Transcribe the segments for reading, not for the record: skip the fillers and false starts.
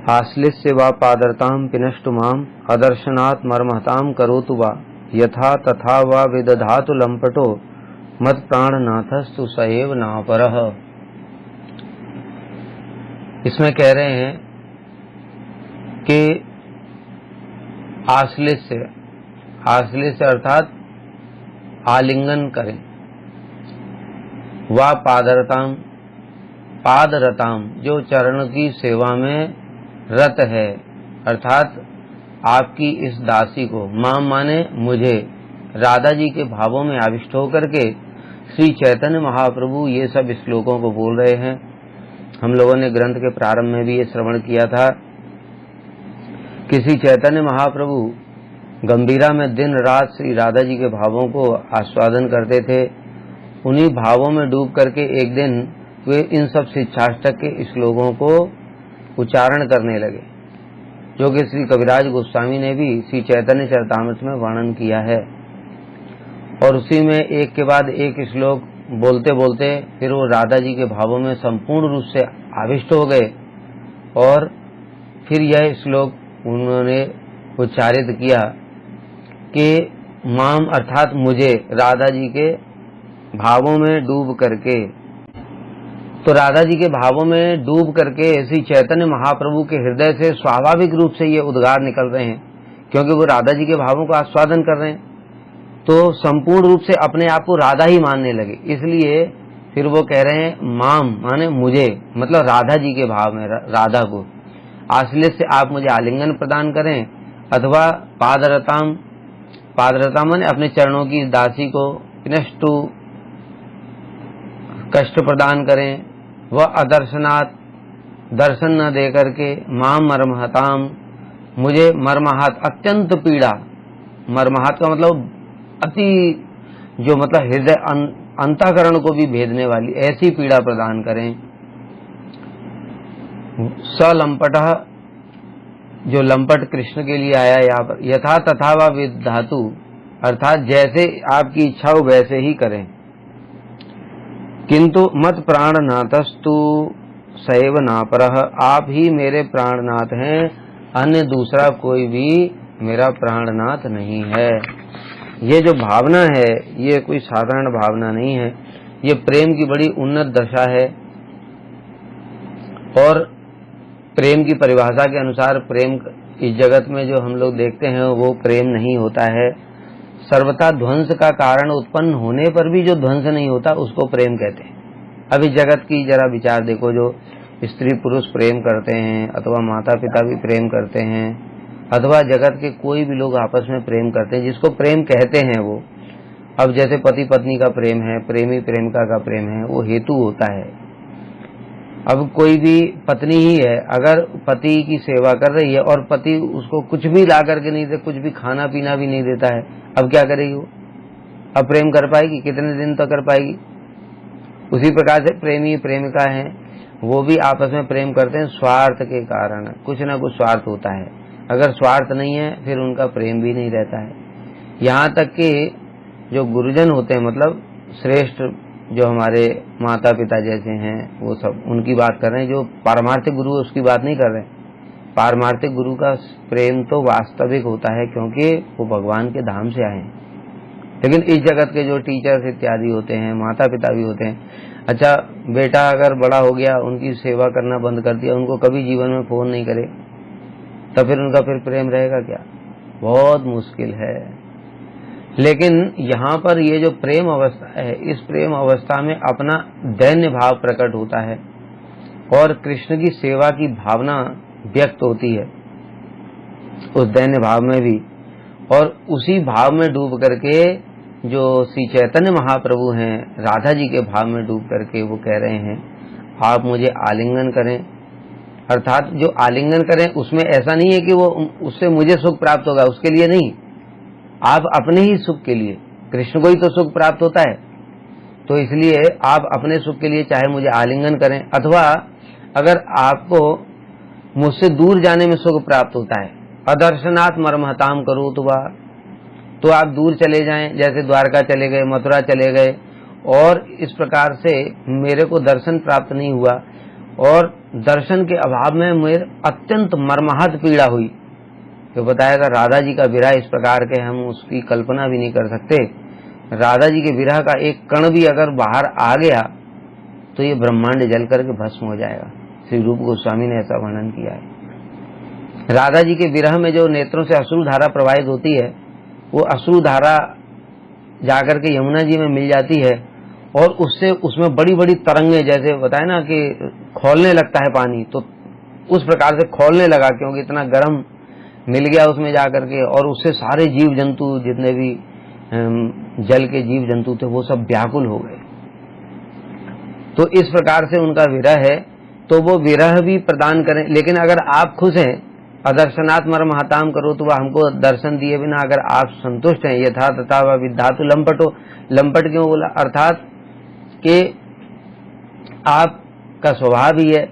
आश्लिष्य वा पादरतां पिनष्टु माम् अदर्शनात् मर्महतां करोतु वा यथा तथा वा विदधातु लंपटो मत् प्राणनाथस्तु स एव नापरः। इसमें कह रहे हैं कि आश्लिष्य अर्थात आलिंगन करें, वा पादरताम जो चरण की सेवा में रत है, अर्थात आपकी इस दासी को, माम माने मुझे, राधा जी के भावों में आविष्ट होकर के श्री चैतन्य महाप्रभु ये सब श्लोकों को बोल रहे हैं। हम लोगों ने ग्रंथ के प्रारंभ में भी ये श्रवण किया था कि श्री चैतन्य महाप्रभु गंभीरा में दिन रात श्री राधा जी के भावों को आस्वादन करते थे। उन्हीं भावों में डूब करके एक दिन वे इन सब शिक्षाष्टक के श्लोकों को उच्चारण करने लगे, जो कि श्री कविराज गोस्वामी ने भी श्री चैतन्य चरितामृत में वर्णन किया है। और उसी में एक के बाद एक श्लोक बोलते बोलते फिर वो राधा जी के भावों में संपूर्ण रूप से आविष्ट हो गए और फिर यह श्लोक उन्होंने उच्चारित किया कि माम अर्थात मुझे, राधा जी के भावों में डूब करके। तो राधा जी के भावों में डूब करके श्री चैतन्य महाप्रभु के हृदय से स्वाभाविक रूप से ये उद्गार निकल रहे हैं, क्योंकि वो राधा जी के भावों को आस्वादन कर रहे हैं, तो संपूर्ण रूप से अपने आप को राधा ही मानने लगे। इसलिए फिर वो कह रहे हैं माम माने मुझे, मतलब राधा जी के भाव में, राधा को। आश्लिष्य से आप मुझे आलिंगन प्रदान करें, अथवा पादरता माने अपने चरणों की दासी को पिनष्टु कष्ट प्रदान करें, वह अदर्शनात् दर्शन न दे करके, मां मर्महताम मुझे मर्माहत अत्यंत पीड़ा, मर्माहत का मतलब अति, जो मतलब हृदय अंतःकरण को भी भेदने वाली ऐसी पीड़ा प्रदान करें। सलंपटः जो लंपट कृष्ण के लिए आया यहाँ पर, यथा तथा व विधातु अर्थात जैसे आपकी इच्छा हो वैसे ही करें। किंतु मत प्राणनाथस्तु सैव नापरः, आप ही मेरे प्राणनाथ हैं, अन्य दूसरा कोई भी मेरा प्राणनाथ नहीं है। ये जो भावना है ये कोई साधारण भावना नहीं है, ये प्रेम की बड़ी उन्नत दशा है। और प्रेम की परिभाषा के अनुसार प्रेम इस जगत में जो हम लोग देखते हैं वो प्रेम नहीं होता है। सर्वथा ध्वंस का कारण उत्पन्न होने पर भी जो ध्वंस नहीं होता उसको प्रेम कहते हैं। अब इस जगत की जरा विचार देखो, जो स्त्री पुरुष प्रेम करते हैं, अथवा माता पिता भी प्रेम करते हैं, अथवा जगत के कोई भी लोग आपस में प्रेम करते हैं, जिसको प्रेम कहते हैं वो, अब जैसे पति पत्नी का प्रेम है, प्रेमी प्रेमिका का प्रेम है, वो हेतु होता है। अब कोई भी पत्नी ही है, अगर पति की सेवा कर रही है और पति उसको कुछ भी ला करके नहीं दे, कुछ भी खाना पीना भी नहीं देता है, अब क्या करेगी वो? अब प्रेम कर पाएगी? कितने दिन तक कर पाएगी? उसी प्रकार से प्रेमी प्रेमिका हैं, वो भी आपस में प्रेम करते हैं स्वार्थ के कारण, कुछ ना कुछ स्वार्थ होता है। अगर स्वार्थ नहीं है फिर उनका प्रेम भी नहीं रहता है। यहाँ तक कि जो गुरुजन होते हैं, मतलब श्रेष्ठ जो हमारे माता पिता जैसे हैं, वो सब उनकी बात कर रहे हैं। जो पारमार्थिक गुरु है उसकी बात नहीं कर रहे हैं। पारमार्थिक गुरु का प्रेम तो वास्तविक होता है, क्योंकि वो भगवान के धाम से आए हैं। लेकिन इस जगत के जो टीचर्स इत्यादि होते हैं, माता पिता भी होते हैं, अच्छा बेटा अगर बड़ा हो गया, उनकी सेवा करना बंद कर दिया, उनको कभी जीवन में फोन नहीं करे, तो फिर उनका फिर प्रेम रहेगा क्या? बहुत मुश्किल है। लेकिन यहाँ पर ये जो प्रेम अवस्था है, इस प्रेम अवस्था में अपना दैन्य भाव प्रकट होता है और कृष्ण की सेवा की भावना व्यक्त होती है उस दैन्य भाव में भी। और उसी भाव में डूब करके जो श्री चैतन्य महाप्रभु हैं, राधा जी के भाव में डूब करके वो कह रहे हैं आप मुझे आलिंगन करें। अर्थात जो आलिंगन करें उसमें ऐसा नहीं है कि वो उससे मुझे सुख प्राप्त होगा, उसके लिए नहीं, आप अपने ही सुख के लिए, कृष्ण को ही तो सुख प्राप्त होता है, तो इसलिए आप अपने सुख के लिए चाहे मुझे आलिंगन करें, अथवा अगर आपको मुझसे दूर जाने में सुख प्राप्त होता है, अदर्शनात् मर्महताम करोतु, तो आप दूर चले जाएं, जैसे द्वारका चले गए, मथुरा चले गए, और इस प्रकार से मेरे को दर्शन प्राप्त नहीं हुआ, और दर्शन के अभाव में मेरे अत्यंत मर्माहत पीड़ा हुई। तो बताएगा राधा जी का विरह इस प्रकार के हम उसकी कल्पना भी नहीं कर सकते। राधा जी के विरह का एक कण भी अगर बाहर आ गया तो ये ब्रह्मांड जल करके भस्म हो जाएगा। श्री रूप गोस्वामी ने ऐसा वर्णन किया है। राधा जी के विरह में जो नेत्रों से अश्रु धारा प्रवाहित होती है, वो अश्रु धारा जाकर के यमुना जी में मिल जाती है और उससे उसमें बड़ी बड़ी तरंगे, जैसे बताए ना कि खौलने लगता है पानी, तो उस प्रकार से खौलने लगा, क्योंकि इतना गर्म मिल गया उसमें जाकर के, और उससे सारे जीव जंतु जितने भी जल के जीव जंतु थे वो सब व्याकुल हो गए। तो इस प्रकार से उनका विरह है, तो वो विरह भी प्रदान करें। लेकिन अगर आप खुश हैं, अदर्शनात् मर्महताम करो, तो वह हमको दर्शन दिए बिना अगर आप संतुष्ट हैं, यथा तथा व विद्धातु लंपटो, लंपट क्यों बोला, अर्थात कि आपका स्वभाव ही है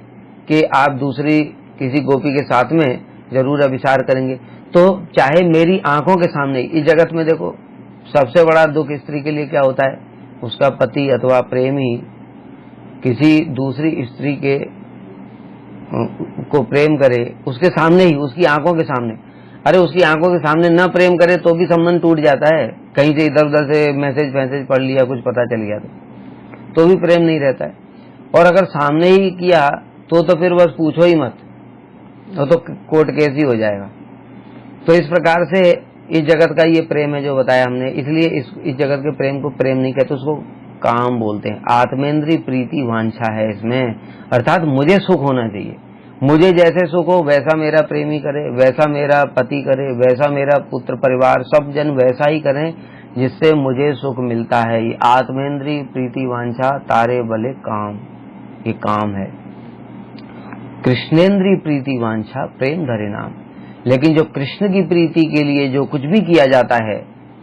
कि आप दूसरी किसी गोपी के साथ में जरूर अभिसार करेंगे। तो चाहे मेरी आंखों के सामने, इस जगत में देखो सबसे बड़ा दुख स्त्री के लिए क्या होता है, उसका पति अथवा प्रेमी किसी दूसरी स्त्री के को प्रेम करे, उसके सामने ही, उसकी आंखों के सामने। अरे उसकी आंखों के सामने न प्रेम करे तो भी संबंध टूट जाता है, कहीं से इधर उधर से मैसेज पढ़ लिया, कुछ पता चल गया तो भी प्रेम नहीं रहता है। और अगर सामने ही किया तो फिर बस पूछो ही मत, तो कोर्ट केस ही हो जाएगा। तो इस प्रकार से इस जगत का ये प्रेम है जो बताया हमने, इसलिए इस जगत के प्रेम को प्रेम नहीं कहते, उसको काम बोलते हैं। आत्मेंद्री प्रीति वांछा है इसमें, अर्थात मुझे सुख होना चाहिए, मुझे जैसे सुख हो वैसा मेरा प्रेमी करे, वैसा मेरा पति करे, वैसा मेरा पुत्र परिवार सब जन वैसा ही करें जिससे मुझे सुख मिलता है। ये आत्मेंद्री प्रीति वांछा तारे बले काम, ये काम है। कृष्णेंद्री प्रीति वांछा प्रेम धरे नाम, लेकिन जो कृष्ण की प्रीति के लिए जो कुछ भी किया जाता है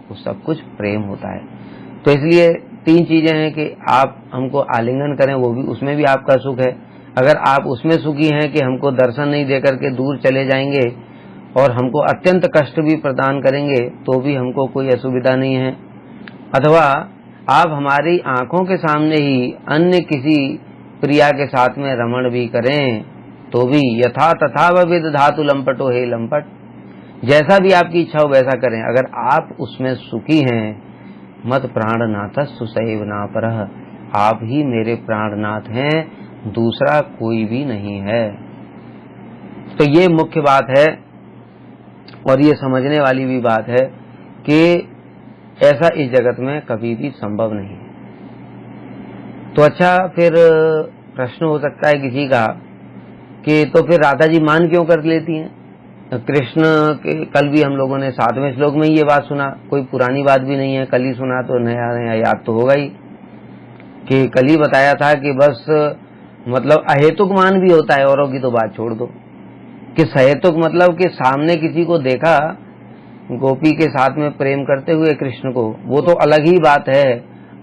वो सब कुछ प्रेम होता है। तो इसलिए तीन चीजें हैं कि आप हमको आलिंगन करें, वो भी, उसमें भी आपका सुख है। अगर आप उसमें सुखी हैं कि हमको दर्शन नहीं देकर के दूर चले जाएंगे और हमको अत्यंत कष्ट भी प्रदान करेंगे तो भी हमको कोई असुविधा नहीं है। अथवा आप हमारी आंखों के सामने ही अन्य किसी प्रिया के साथ में रमण भी करें तो भी, यथा तथा विद धातु लंपटो हे लंपट, जैसा भी आपकी इच्छा हो वैसा करें, अगर आप उसमें सुखी हैं। मत प्राणनाथ सुसैव ना परः, आप ही मेरे प्राणनाथ हैं, दूसरा कोई भी नहीं है। तो ये मुख्य बात है और ये समझने वाली भी बात है कि ऐसा इस जगत में कभी भी संभव नहीं है। तो अच्छा, फिर प्रश्न हो सकता है किसी का कि तो फिर राधा जी मान क्यों कर लेती हैं? कृष्ण के कल भी हम लोगों ने 7वें श्लोक में ये बात सुना, कोई पुरानी बात भी नहीं है, कल ही सुना तो नया नया याद तो होगा ही, कि कल ही बताया था कि बस मतलब अहेतुक मान भी होता है, औरों की तो बात छोड़ दो, कि सहेतुक मतलब कि सामने किसी को देखा गोपी के साथ में प्रेम करते हुए कृष्ण को, वो तो अलग ही बात है।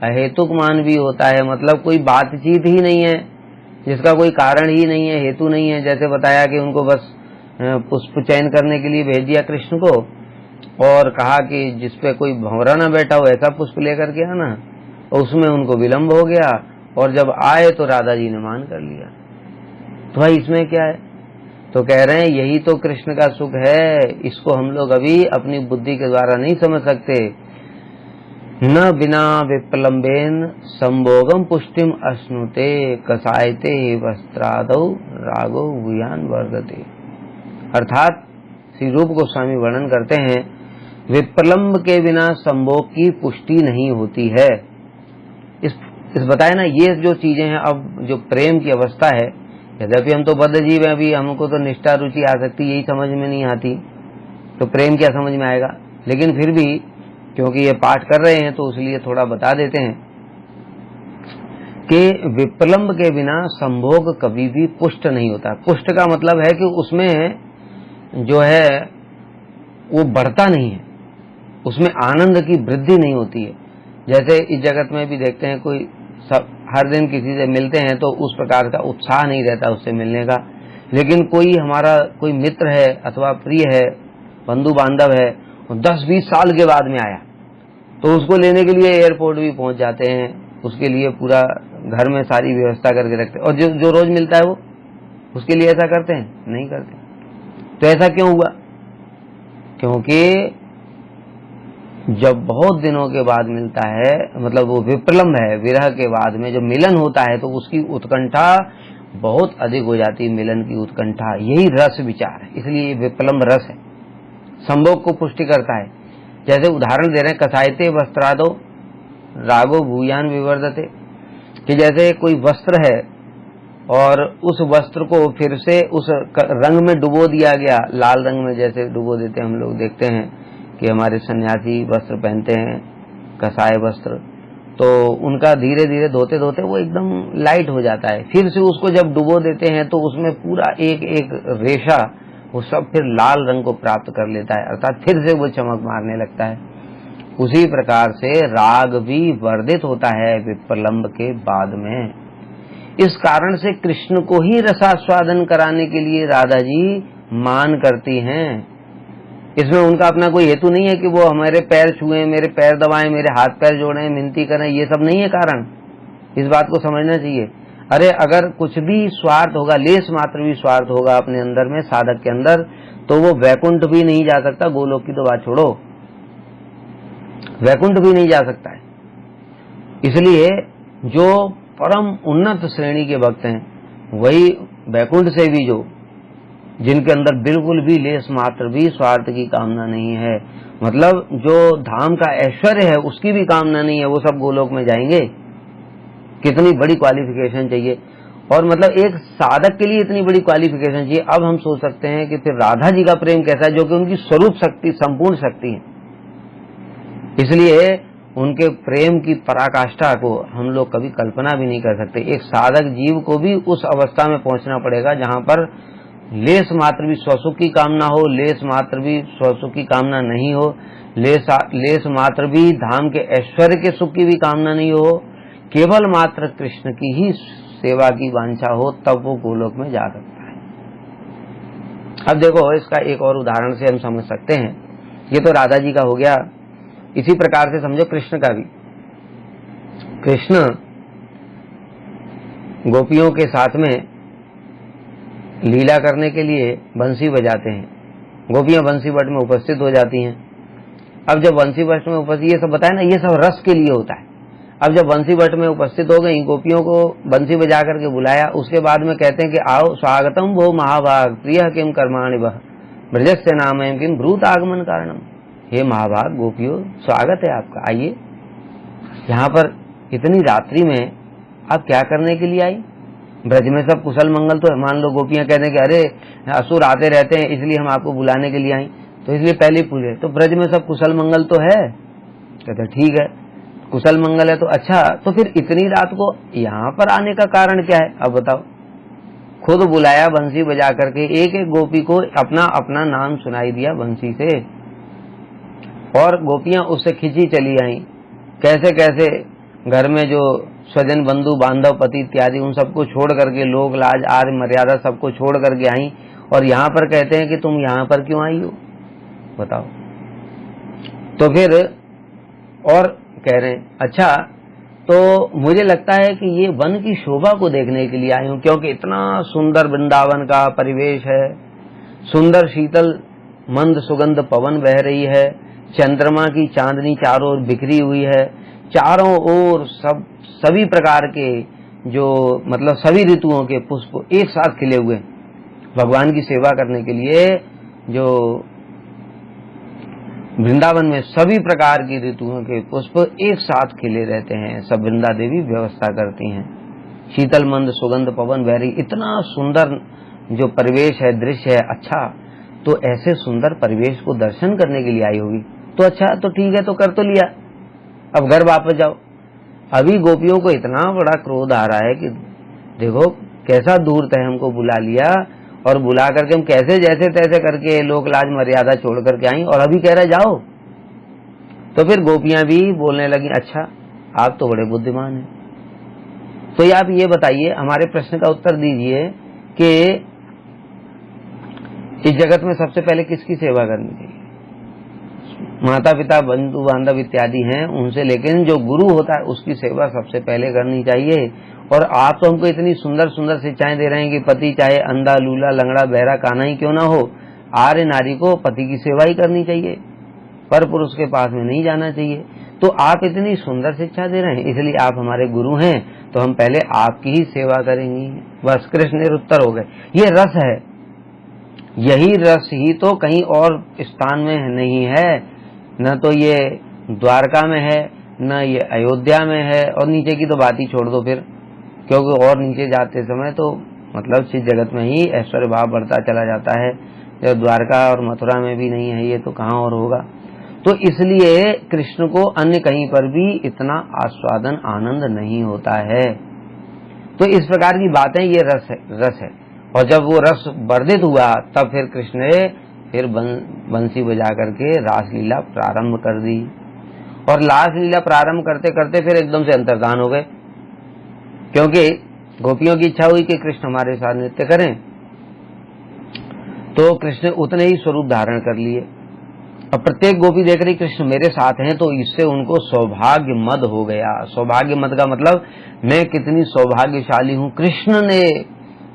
अहेतुक मान भी होता है, मतलब कोई बातचीत ही नहीं है, जिसका कोई कारण ही नहीं है, हेतु नहीं है। जैसे बताया कि उनको बस पुष्प चयन करने के लिए भेज दिया कृष्ण को और कहा कि जिसपे कोई भंवरा न बैठा हो ऐसा पुष्प लेकर के आना, और उसमें उनको विलंब हो गया और जब आए तो राधा जी ने मान कर लिया। तो भाई इसमें क्या है? तो कह रहे हैं यही तो कृष्ण का सुख है, इसको हम लोग अभी अपनी बुद्धि के द्वारा नहीं समझ सकते। न बिना विप्लम्बेन संभोगम पुष्टिम अश्नुते कसायते वस्त्रादौ रागो भूयान वर्गते। अर्थात श्री रूप गोस्वामी वर्णन करते हैं विप्रलंब के बिना संभोग की पुष्टि नहीं होती है। इस बताए ना, ये जो चीजें हैं, अब जो प्रेम की अवस्था है, यद्यपि हम तो बद्ध जीव हैं, अभी हमको तो निष्ठा रुचि आसक्ति यही समझ में नहीं आती, तो प्रेम क्या समझ में आएगा। लेकिन फिर भी क्योंकि ये पाठ कर रहे हैं तो इसलिए थोड़ा बता देते हैं कि विप्रलंब के बिना संभोग कभी भी पुष्ट नहीं होता। पुष्ट का मतलब है कि उसमें जो है वो बढ़ता नहीं है, उसमें आनंद की वृद्धि नहीं होती है। जैसे इस जगत में भी देखते हैं, कोई सब हर दिन किसी से मिलते हैं तो उस प्रकार का उत्साह नहीं रहता उससे मिलने का, लेकिन कोई हमारा कोई मित्र है अथवा प्रिय है, बंधु बांधव है, 10-20 साल के बाद में आया तो उसको लेने के लिए एयरपोर्ट भी पहुंच जाते हैं, उसके लिए पूरा घर में सारी व्यवस्था करके रखते हैं, और जो रोज मिलता है वो उसके लिए ऐसा करते हैं? नहीं करते। तो ऐसा क्यों हुआ? क्योंकि जब बहुत दिनों के बाद मिलता है, मतलब वो विप्रलम्भ है, विरह के बाद में जब मिलन होता है तो उसकी उत्कंठा बहुत अधिक हो जाती है। मिलन की उत्कंठा, यही रस विचार है, इसलिए विप्रलम्भ रस है, संभोग को पुष्टि करता है। जैसे उदाहरण दे रहे हैं, कसायते वस्त्रादो रागो भूयान विवर्धते, कि जैसे कोई वस्त्र है और उस वस्त्र को फिर से उस रंग में डुबो दिया गया, लाल रंग में जैसे डुबो देते हैं, हम लोग देखते हैं कि हमारे सन्यासी वस्त्र पहनते हैं, कसाय वस्त्र, तो उनका धीरे धीरे धोते धोते वो एकदम लाइट हो जाता है। फिर से उसको जब डुबो देते हैं तो उसमें पूरा एक एक रेशा वो सब फिर लाल रंग को प्राप्त कर लेता है, अर्थात फिर से वो चमक मारने लगता है। उसी प्रकार से राग भी वर्धित होता है विप्रलम्भ के बाद में। इस कारण से कृष्ण को ही रसास्वादन कराने के लिए राधा जी मान करती हैं। इसमें उनका अपना कोई हेतु नहीं है कि वो हमारे पैर छुएं, मेरे पैर दबाएं, मेरे हाथ पैर जोड़ें, मिनती करें, ये सब नहीं है कारण। इस बात को समझना चाहिए। अरे अगर कुछ भी स्वार्थ होगा, लेस मात्र भी स्वार्थ होगा अपने अंदर में, साधक के अंदर, तो वो वैकुंठ भी नहीं जा सकता। गोलोक की तो बात छोड़ो, वैकुंठ भी नहीं जा सकता है। इसलिए जो परम उन्नत श्रेणी के भक्त हैं वही वैकुंठ से भी, जो जिनके अंदर बिल्कुल भी लेस मात्र भी स्वार्थ की कामना नहीं है, मतलब जो धाम का ऐश्वर्य है उसकी भी कामना नहीं है, वो सब गोलोक में जाएंगे। कितनी बड़ी क्वालिफिकेशन चाहिए। और मतलब एक साधक के लिए इतनी बड़ी क्वालिफिकेशन चाहिए। अब हम सोच सकते हैं कि फिर राधा जी का प्रेम कैसा है, जो कि उनकी स्वरूप शक्ति, संपूर्ण शक्ति है। इसलिए उनके प्रेम की पराकाष्ठा को हम लोग कभी कल्पना भी नहीं कर सकते। एक साधक जीव को भी उस अवस्था में पहुंचना पड़ेगा जहां पर लेस मात्र भी स्वसुख की कामना हो, लेस मात्र भी स्वसुख की कामना नहीं हो, लेस मात्र भी धाम के ऐश्वर्य के सुख की भी कामना नहीं हो, केवल मात्र कृष्ण की ही सेवा की वांछा हो, तब वो गोलोक में जा सकता है। अब देखो, इसका एक और उदाहरण से हम समझ सकते हैं। ये तो राधा जी का हो गया, इसी प्रकार से समझो कृष्ण का भी। कृष्ण गोपियों के साथ में लीला करने के लिए बंसी बजाते हैं, गोपियां बंसी वट में उपस्थित हो जाती हैं। अब जब बंसी वट में उपस्थित, ये सब बताया ना, ये सब रस के लिए होता है। अब जब बंसी वट में उपस्थित हो गई, गोपियों को बंसी बजा करके बुलाया, उसके बाद में कहते हैं कि आओ स्वागतम वो महाभाग प्रिय किम कर्माणि वह ब्रजस्य नाम किम ब्रूत आगमन कारणम। हे महाभाग गोपियों, स्वागत है आपका, आइए। यहाँ पर इतनी रात्रि में आप क्या करने के लिए आई? ब्रज में सब कुशल मंगल तो, मान लो गोपियां कहते हैं कि अरे असुर आते रहते हैं इसलिए हम आपको बुलाने के लिए आई, तो इसलिए पहले पूछे तो ब्रज में सब कुशल मंगल तो है? कहते ठीक है, कुशल मंगल है तो अच्छा, तो फिर इतनी रात को यहाँ पर आने का कारण क्या है? अब बताओ। खुद बुलाया बंसी बजा करके, एक एक गोपी को अपना अपना नाम सुनाई दिया बंसी से, और गोपियां उससे खिंची चली आई। कैसे कैसे घर में जो स्वजन बंधु बांधव पति इत्यादि उन सबको छोड़ करके, लोग लाज आर्य मर्यादा सबको छोड़ करके आई, और यहाँ पर कहते हैं कि तुम यहाँ पर क्यों आई हो? बताओ। तो फिर और कह रहे हैं अच्छा, तो मुझे लगता है कि ये वन की शोभा को देखने के लिए आई हूँ, क्योंकि इतना सुंदर वृंदावन का परिवेश है, सुंदर शीतल मंद सुगंध पवन बह रही है, चंद्रमा की चांदनी चारों ओर बिखरी हुई है, चारों ओर सभी प्रकार के जो मतलब सभी ऋतुओं के पुष्प एक साथ खिले हुए। भगवान की सेवा करने के लिए जो वृंदावन में सभी प्रकार की ऋतुओं के पुष्प एक साथ खिले रहते हैं, सब वृंदा देवी व्यवस्था करती हैं। शीतल मंद सुगंध पवन बह रही, इतना सुंदर जो परिवेश है, दृश्य है। अच्छा, तो ऐसे सुंदर परिवेश को दर्शन करने के लिए आई होगी। तो अच्छा, तो ठीक है, तो कर तो लिया, अब घर वापस जाओ। अभी गोपियों को इतना बड़ा क्रोध आ रहा है कि देखो कैसा दूर तय हमको बुला लिया, और बुला करके हम कैसे जैसे तैसे करके लोक लाज मर्यादा छोड़ करके आई, और अभी कह रहे जाओ। तो फिर गोपियां भी बोलने लगी, अच्छा आप तो बड़े बुद्धिमान हैं, तो आप ये बताइए, हमारे प्रश्न का उत्तर दीजिए कि इस जगत में सबसे पहले किसकी सेवा करनी चाहिए? माता पिता बंधु बांधव इत्यादि हैं उनसे, लेकिन जो गुरु होता है उसकी सेवा सबसे पहले करनी चाहिए। और आप तो हमको इतनी सुंदर सुंदर शिक्षाएं दे रहे हैं कि पति चाहे अंधा लूला लंगड़ा बहरा काना ही क्यों ना हो, आर्य नारी को पति की सेवा ही करनी चाहिए, पर पुरुष के पास में नहीं जाना चाहिए। तो आप इतनी सुंदर शिक्षा दे रहे हैं, इसलिए आप हमारे गुरु हैं, तो हम पहले आपकी ही सेवा करेंगे। बस कृष्ण निरुत्तर हो गए। ये रस है, यही रस ही तो कहीं और स्थान में नहीं है, न तो ये द्वारका में है, न ये अयोध्या में है, और नीचे की तो बात ही छोड़ दो फिर, क्योंकि और नीचे जाते समय तो मतलब इस जगत में ही ऐश्वर्य भाव बढ़ता चला जाता है। जब द्वारका और मथुरा में भी नहीं है ये, तो कहाँ और होगा। तो इसलिए कृष्ण को अन्य कहीं पर भी इतना आस्वादन आनंद नहीं होता है। तो इस प्रकार की बातें, ये रस है। और जब वो रस वर्धित हुआ तब फिर कृष्ण ने फिर बंसी बजा करके रासलीला प्रारंभ कर दी। और रासलीला प्रारंभ करते करते फिर एकदम से अंतर्धान हो गए, क्योंकि गोपियों की इच्छा हुई कि कृष्ण हमारे साथ नृत्य करें, तो कृष्ण ने उतने ही स्वरूप धारण कर लिए। अब प्रत्येक गोपी देख रही कृष्ण मेरे साथ हैं, तो इससे उनको सौभाग्य मद हो गया। सौभाग्य मद का मतलब मैं कितनी सौभाग्यशाली हूँ, कृष्ण ने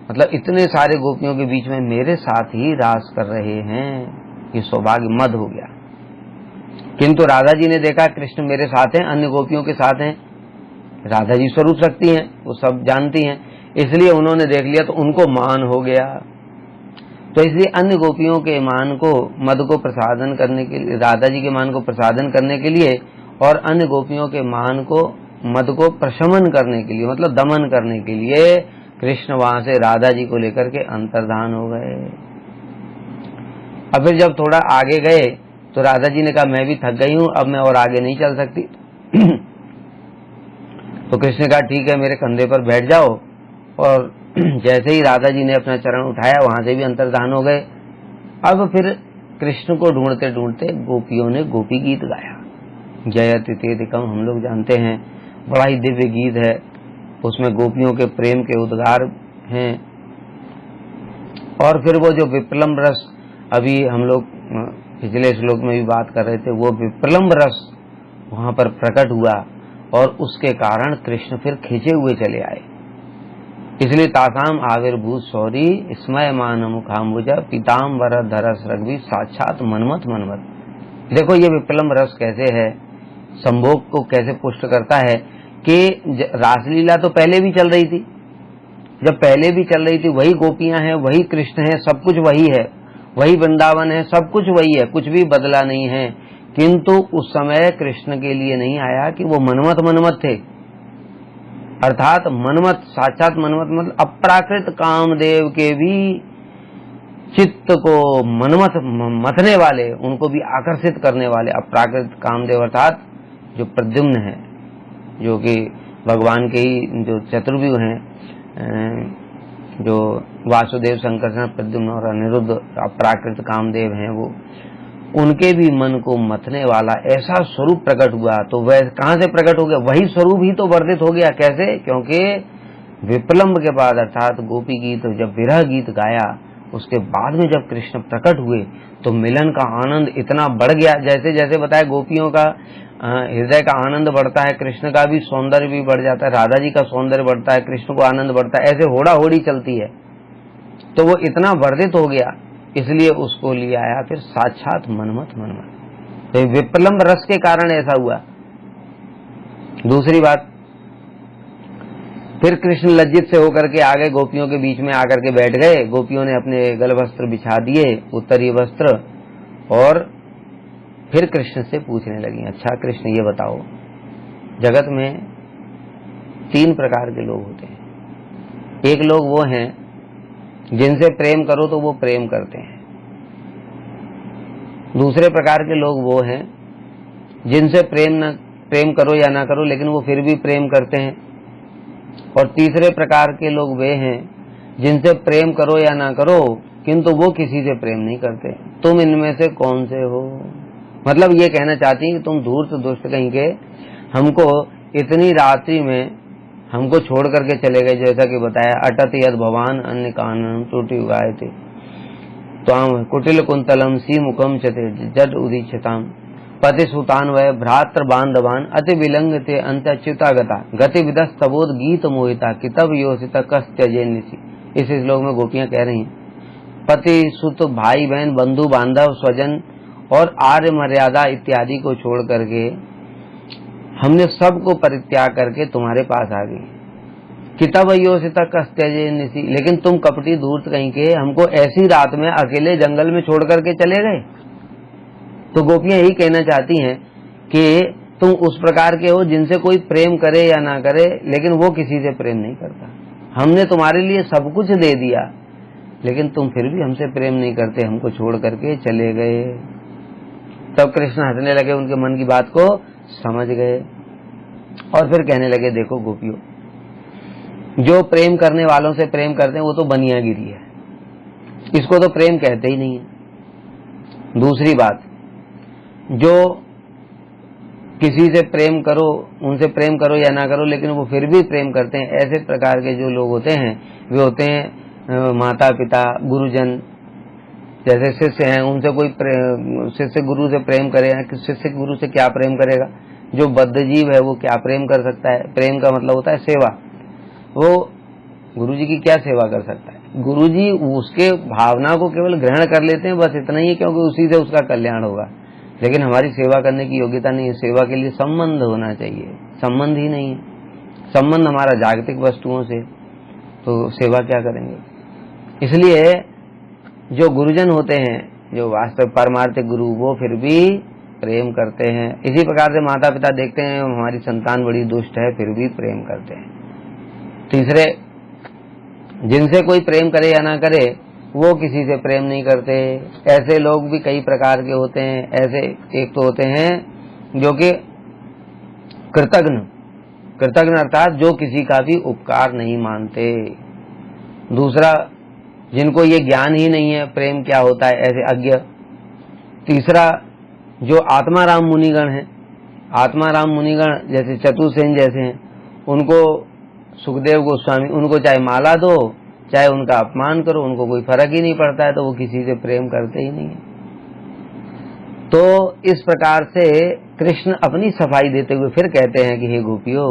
मतलब इतने सारे गोपियों के बीच में मेरे साथ ही रास कर रहे हैं, ये सौभाग्य मद हो गया। किंतु राधा जी ने देखा कृष्ण मेरे साथ हैं, अन्य गोपियों के साथ हैं। राधा जी स्वरूप शक्ति हैं, वो सब जानती हैं, इसलिए उन्होंने देख लिया तो उनको मान हो गया। तो इसलिए अन्य गोपियों के मान को, मद को प्रसादन करने के लिए, राधा जी के मान को प्रसादन करने के लिए और अन्य गोपियों के मान को, मद को प्रशमन करने के लिए, मतलब दमन करने के लिए कृष्ण वहां से राधा जी को लेकर के अंतर्धान हो गए। अब फिर जब थोड़ा आगे गए तो राधा जी ने कहा मैं भी थक गई हूं, अब मैं और आगे नहीं चल सकती। तो कृष्ण ने कहा ठीक है, मेरे कंधे पर बैठ जाओ। और जैसे ही राधा जी ने अपना चरण उठाया, वहां से भी अंतर्धान हो गए। अब फिर कृष्ण को ढूंढते ढूंढते गोपियों ने गोपी गीत गाया। जयति तेदिकम हम लोग जानते हैं, बड़ा ही दिव्य गीत है, उसमें गोपियों के प्रेम के उद्गार हैं। और फिर वो जो विप्लम्ब रस, अभी हम लोग पिछले श्लोक में भी बात कर रहे थे, वो विप्लम्ब रस वहां पर प्रकट हुआ और उसके कारण कृष्ण फिर खिंचे हुए चले आए। इसलिए तासाम आविर्भूत सौरी स्मय मान मुखाम्बुज पीताम्बर धरस रघुवी साक्षात मनमथ मनमथ। देखो ये विप्लम्ब रस कैसे है, संभोग को कैसे पुष्ट करता है कि रासलीला तो पहले भी चल रही थी, जब पहले भी चल रही थी वही गोपियां हैं, वही कृष्ण है, सब कुछ वही है, वही वृंदावन है, सब कुछ वही है, कुछ भी बदला नहीं है। किंतु उस समय कृष्ण के लिए नहीं आया कि वो मनमथ मनमथ थे, अर्थात मनमथ, साक्षात मनमथ मतलब अप्राकृत कामदेव के भी चित्त को मनमथ मथने वाले, उनको भी आकर्षित करने वाले अप्राकृत कामदेव, अर्थात जो प्रद्युम्न है, जो कि भगवान के ही जो चतुर्व्यूह हैं, जो वासुदेव, संकर्षण, प्रद्युम्न और अनिरुद्ध अप्राकृत कामदेव हैं, वो उनके भी मन को मथने वाला ऐसा स्वरूप प्रकट हुआ। तो वह कहां से प्रकट हो गया, वही स्वरूप ही तो वर्धित हो गया। कैसे? क्योंकि विप्लम्ब के बाद अर्थात गोपी गीत, जब विरह गीत गाया, उसके बाद में जब कृष्ण प्रकट हुए तो मिलन का आनंद इतना बढ़ गया। जैसे जैसे बताया गोपियों का हृदय का आनंद बढ़ता है, कृष्ण का भी सौंदर्य भी बढ़ जाता है, राधा जी का सौंदर्य बढ़ता है, कृष्ण को आनंद बढ़ता है, ऐसे होड़ा होड़ी चलती है। तो वो इतना वर्धित हो गया, इसलिए उसको लिया आया फिर साक्षात मनमथ मनमथ। तो विप्लम्ब रस के कारण ऐसा हुआ। दूसरी बात, फिर कृष्ण लज्जित से होकर के आगे गोपियों के बीच में आकर के बैठ गए। गोपियों ने अपने गल वस्त्र बिछा दिए, उत्तरीय वस्त्र, और फिर कृष्ण से पूछने लगी, अच्छा कृष्ण ये बताओ, जगत में 3 प्रकार के लोग होते हैं। एक लोग वो हैं जिनसे प्रेम करो तो वो प्रेम करते हैं। दूसरे प्रकार के लोग वो हैं जिनसे प्रेम करो या ना करो लेकिन वो फिर भी प्रेम करते हैं। और तीसरे प्रकार के लोग वे हैं जिनसे प्रेम करो या ना करो किंतु वो किसी से प्रेम नहीं करते। तुम इनमें से कौन से हो? मतलब ये कहना चाहती हैं कि तुम धूर्त दुष्ट कहीं के हमको इतनी रात्रि में हमको छोड़ करके चले गए, जैसा कि बताया, अटत यद भवान अन्य कानन टूटी उगाए थे, त्वाम कुटिल कुंतलम सी मुखम चते जड उदीक्षताम पति सुतान्वय भ्रातृ बांधवान अति विलंग ते अंत्यच्युता गता गति विदस तबोध गीत मोहिता कितब योषिता कस त्यजे निसी। इस श्लोक में गोपियां कह रही हैं पति सुत भाई बहन बंधु बांधव स्वजन और आर्य मर्यादा इत्यादि को छोड़ करके हमने सबको परित्याग करके तुम्हारे पास आ गए। कितब योषिता कस त्यजे निसी, लेकिन तुम कपटी धूर्त कहीं के हमको ऐसी रात में अकेले जंगल में छोड़ करके चले गए। तो गोपियां यही कहना चाहती हैं कि तुम उस प्रकार के हो जिनसे कोई प्रेम करे या ना करे, लेकिन वो किसी से प्रेम नहीं करता। हमने तुम्हारे लिए सब कुछ दे दिया, लेकिन तुम फिर भी हमसे प्रेम नहीं करते, हमको छोड़ करके चले गए। तब कृष्ण हंसने लगे, उनके मन की बात को समझ गए और फिर कहने लगे देखो गोपियों, जो प्रेम करने वालों से प्रेम करते हैं वो तो बनियागिरी है, इसको तो प्रेम कहते ही नहीं है। दूसरी बात, जो किसी से प्रेम करो, उनसे प्रेम करो या ना करो, लेकिन वो फिर भी प्रेम करते हैं, ऐसे प्रकार के जो लोग होते हैं वे होते हैं माता पिता गुरुजन। जैसे शिष्य हैं, उनसे कोई शिष्य गुरु से प्रेम करेगा, शिष्य गुरु से क्या प्रेम करेगा? जो बद्ध जीव है वो क्या प्रेम कर सकता है? प्रेम का मतलब होता है सेवा। वो गुरुजी की क्या सेवा कर सकता है? गुरुजी उसके भावना को केवल ग्रहण कर लेते हैं, बस इतना ही, क्योंकि उसी से उसका कल्याण होगा, लेकिन हमारी सेवा करने की योग्यता नहीं है। सेवा के लिए संबंध होना चाहिए, संबंध ही नहीं है। संबंध हमारा जागतिक वस्तुओं से, तो सेवा क्या करेंगे? इसलिए जो गुरुजन होते हैं, जो वास्तव परमार्थिक गुरु, वो फिर भी प्रेम करते हैं। इसी प्रकार से माता पिता देखते हैं हमारी संतान बड़ी दुष्ट है, फिर भी प्रेम करते हैं। तीसरे, जिनसे कोई प्रेम करे या ना करे, वो किसी से प्रेम नहीं करते। ऐसे लोग भी कई प्रकार के होते हैं। ऐसे एक तो होते हैं जो कि कृतज्ञ, कृतज्ञ अर्थात जो किसी का भी उपकार नहीं मानते। दूसरा, जिनको ये ज्ञान ही नहीं है प्रेम क्या होता है, ऐसे अज्ञ। तीसरा, जो आत्माराम मुनिगण हैं, आत्माराम मुनिगण जैसे चतुर्सेन जैसे हैं, उनको सुखदेव गोस्वामी, उनको चाहे माला दो चाहे उनका अपमान करो, उनको कोई फर्क ही नहीं पड़ता है, तो वो किसी से प्रेम करते ही नहीं है। तो इस प्रकार से कृष्ण अपनी सफाई देते हुए फिर कहते हैं कि हे गोपियों,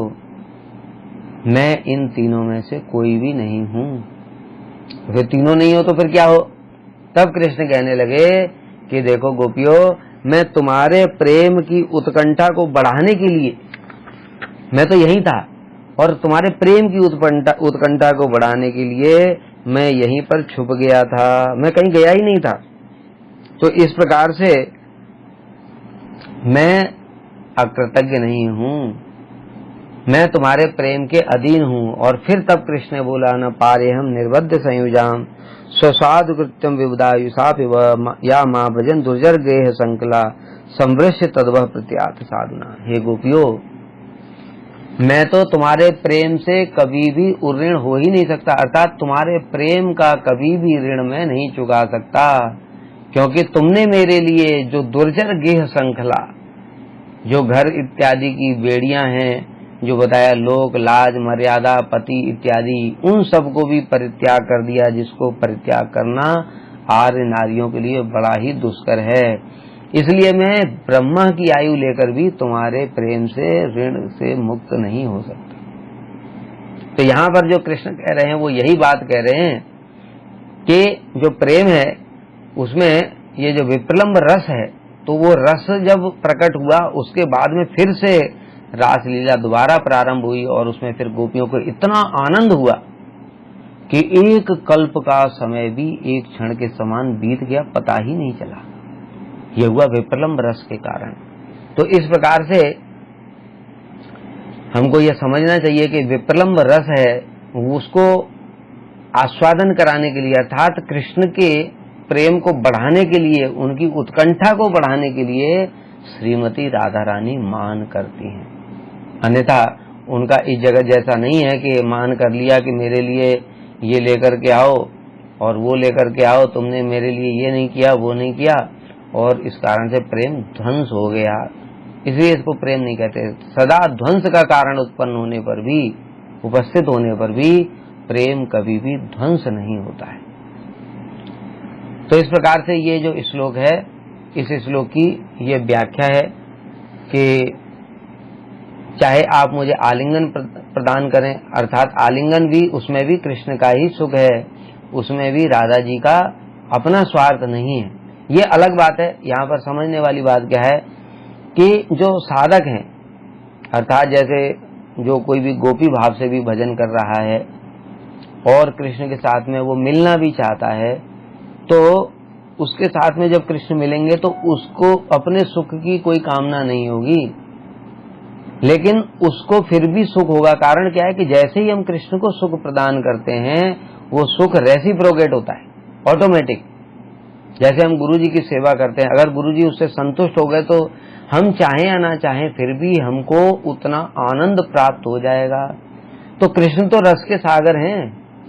मैं इन तीनों में से कोई भी नहीं हूं। फिर तीनों नहीं हो तो फिर क्या हो? तब कृष्ण कहने लगे कि देखो गोपियों, मैं तुम्हारे प्रेम की उत्कंठा को बढ़ाने के लिए, मैं तो यही था, और तुम्हारे प्रेम की उत्कंठा को बढ़ाने के लिए मैं यहीं पर छुप गया था, मैं कहीं गया ही नहीं था। तो इस प्रकार से मैं अकृतज्ञ नहीं हूं, मैं तुम्हारे प्रेम के अधीन हूं। और फिर तब कृष्ण ने बोला, न पारे हम निर्बद्ध संयुजाम स्वसाधु कृत्यम विबुधायुषाप या माँ भजन दुर्जर गेह संकला संवृश्य तद्वह प्रत्याथ साधना। हे गोपियों, मैं तो तुम्हारे प्रेम से कभी भी उऋण हो ही नहीं सकता, अर्थात तुम्हारे प्रेम का कभी भी ऋण मैं नहीं चुका सकता, क्योंकि तुमने मेरे लिए जो दुर्जर गेह श्रृंखला, जो घर इत्यादि की बेड़ियां हैं, जो बताया लोक लाज मर्यादा पति इत्यादि, उन सबको भी परित्याग कर दिया, जिसको परित्याग करना आर्य नारियों के लिए बड़ा ही दुष्कर है। इसलिए मैं ब्रह्मा की आयु लेकर भी तुम्हारे प्रेम से ऋण से मुक्त नहीं हो सकता। तो यहाँ पर जो कृष्ण कह रहे हैं वो यही बात कह रहे हैं कि जो प्रेम है उसमें ये जो विप्रलंब रस है, तो वो रस जब प्रकट हुआ उसके बाद में फिर से रासलीला दोबारा प्रारंभ हुई, और उसमें फिर गोपियों को इतना आनंद हुआ कि एक कल्प का समय भी एक क्षण के समान बीत गया, पता ही नहीं चला। यह हुआ विप्रलंब रस के कारण। तो इस प्रकार से हमको यह समझना चाहिए कि विप्रलंब रस है, उसको आस्वादन कराने के लिए, अर्थात कृष्ण के प्रेम को बढ़ाने के लिए, उनकी उत्कंठा को बढ़ाने के लिए श्रीमती राधा रानी मान करती हैं। अन्यथा उनका इस जगत जैसा नहीं है कि मान कर लिया कि मेरे लिए ये लेकर के आओ और वो लेकर के आओ, तुमने मेरे लिए ये नहीं किया वो नहीं किया, और इस कारण से प्रेम ध्वंस हो गया। इसलिए इसको प्रेम नहीं कहते। सदा ध्वंस का कारण उत्पन्न होने पर भी, उपस्थित होने पर भी प्रेम कभी भी ध्वंस नहीं होता है। तो इस प्रकार से ये जो श्लोक है इस श्लोक की ये व्याख्या है कि चाहे आप मुझे आलिंगन प्रदान करें, अर्थात आलिंगन भी, उसमें भी कृष्ण का ही सुख है, उसमें भी राधा जी का अपना स्वार्थ नहीं है। ये अलग बात है। यहाँ पर समझने वाली बात क्या है कि जो साधक हैं, अर्थात जैसे जो कोई भी गोपी भाव से भी भजन कर रहा है और कृष्ण के साथ में वो मिलना भी चाहता है, तो उसके साथ में जब कृष्ण मिलेंगे तो उसको अपने सुख की कोई कामना नहीं होगी, लेकिन उसको फिर भी सुख होगा। कारण क्या है कि जैसे ही हम कृष्ण को सुख प्रदान करते हैं, वो सुख रेसिप्रोकेट होता है, ऑटोमेटिक। जैसे हम गुरु जी की सेवा करते हैं, अगर गुरु जी उससे संतुष्ट हो गए तो हम चाहें या ना चाहें फिर भी हमको उतना आनंद प्राप्त हो जाएगा। तो कृष्ण तो रस के सागर हैं,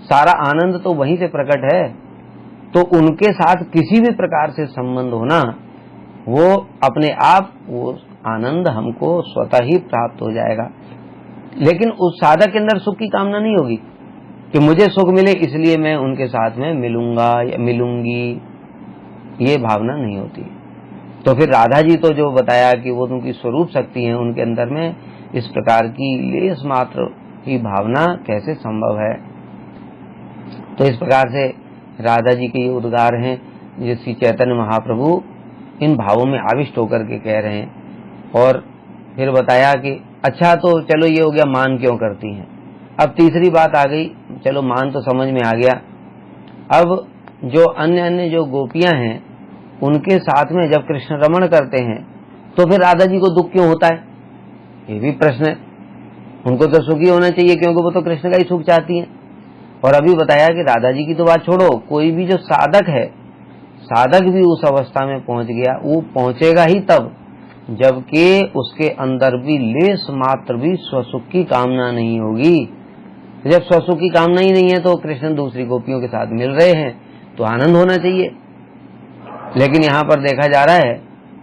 सारा आनंद तो वहीं से प्रकट है, तो उनके साथ किसी भी प्रकार से संबंध होना, वो अपने आप वो आनंद हमको स्वतः ही प्राप्त हो जाएगा। लेकिन उस साधक के अंदर सुख की कामना नहीं होगी कि मुझे सुख मिले इसलिए मैं उनके साथ में मिलूंगा या मिलूंगी, ये भावना नहीं होती। तो फिर राधा जी तो जो बताया कि वो उनकी स्वरूप शक्ति है, उनके अंदर में इस प्रकार की लेस मात्र की भावना कैसे संभव है। तो इस प्रकार से राधा जी के ये उद्गार हैं, जो श्री चैतन्य महाप्रभु इन भावों में आविष्ट होकर के कह रहे हैं। और फिर बताया कि अच्छा तो चलो ये हो गया मान क्यों करती हैं। अब तीसरी बात आ गई, चलो मान तो समझ में आ गया। अब जो अन्य जो गोपियां हैं, उनके साथ में जब कृष्ण रमण करते हैं तो फिर राधा जी को दुख क्यों होता है, ये भी प्रश्न है। उनको तो सुखी होना चाहिए क्योंकि वो तो कृष्ण का ही सुख चाहती हैं। और अभी बताया कि राधा जी की तो बात छोड़ो, कोई भी जो साधक है, साधक भी उस अवस्था में पहुंच गया, वो पहुंचेगा ही तब जबकि उसके अंदर भी लेस मात्र भी स्वसुख की कामना नहीं होगी। जब स्वसुख की कामना ही नहीं है तो कृष्ण दूसरी गोपियों के साथ मिल रहे हैं तो आनंद होना चाहिए। लेकिन यहाँ पर देखा जा रहा है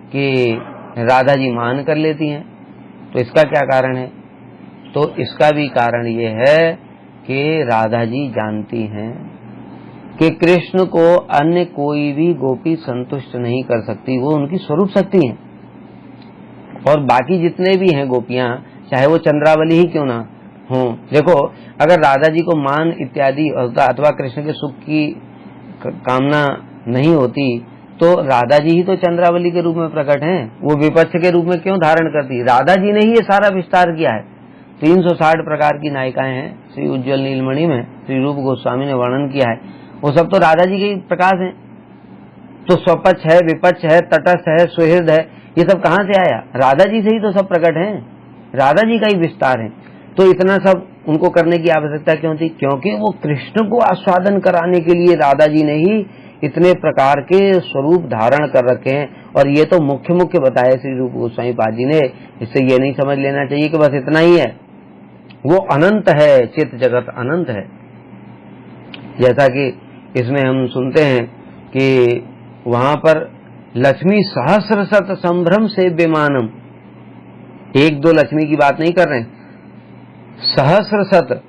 कि राधा जी मान कर लेती हैं। तो इसका क्या कारण है? तो इसका भी कारण ये है कि राधा जी जानती हैं कि कृष्ण को अन्य कोई भी गोपी संतुष्ट नहीं कर सकती, वो उनकी स्वरूप शक्ति है। और बाकी जितने भी हैं गोपियां, चाहे वो चंद्रावली ही क्यों ना हो, देखो अगर राधा जी को मान इत्यादि अथवा कृष्ण के सुख की कामना नहीं होती तो राधा जी ही तो चंद्रावली के रूप में प्रकट हैं। वो विपक्ष के रूप में क्यों धारण करती? राधा जी ने ही ये सारा विस्तार किया है। 360 प्रकार की नायिकाएं हैं, श्री उज्ज्वल नीलमणि में श्री रूप गोस्वामी ने वर्णन किया है, वो सब तो राधा जी के प्रकाश हैं। तो स्वपक्ष है, विपक्ष है, तटस्थ है, सुहृद है, ये सब कहाँ से आया? राधा जी से ही तो सब प्रकट हैं, राधा जी का ही विस्तार है। तो इतना सब उनको करने की आवश्यकता क्यों थी? क्योंकि वो कृष्ण को आस्वादन कराने के लिए राधा जी ने ही इतने प्रकार के स्वरूप धारण कर रखे हैं। और ये तो मुख्य मुख्य बताया श्री रूप गोस्वामी पाद जी ने। इससे ये नहीं समझ लेना चाहिए कि बस इतना ही है, वो अनंत है, चित्त जगत अनंत है। जैसा कि इसमें हम सुनते हैं कि वहां पर लक्ष्मी सहस्र शत संभ्रम से बेमानम, एक दो लक्ष्मी की बात नहीं कर रहे हैं, सहस्र शत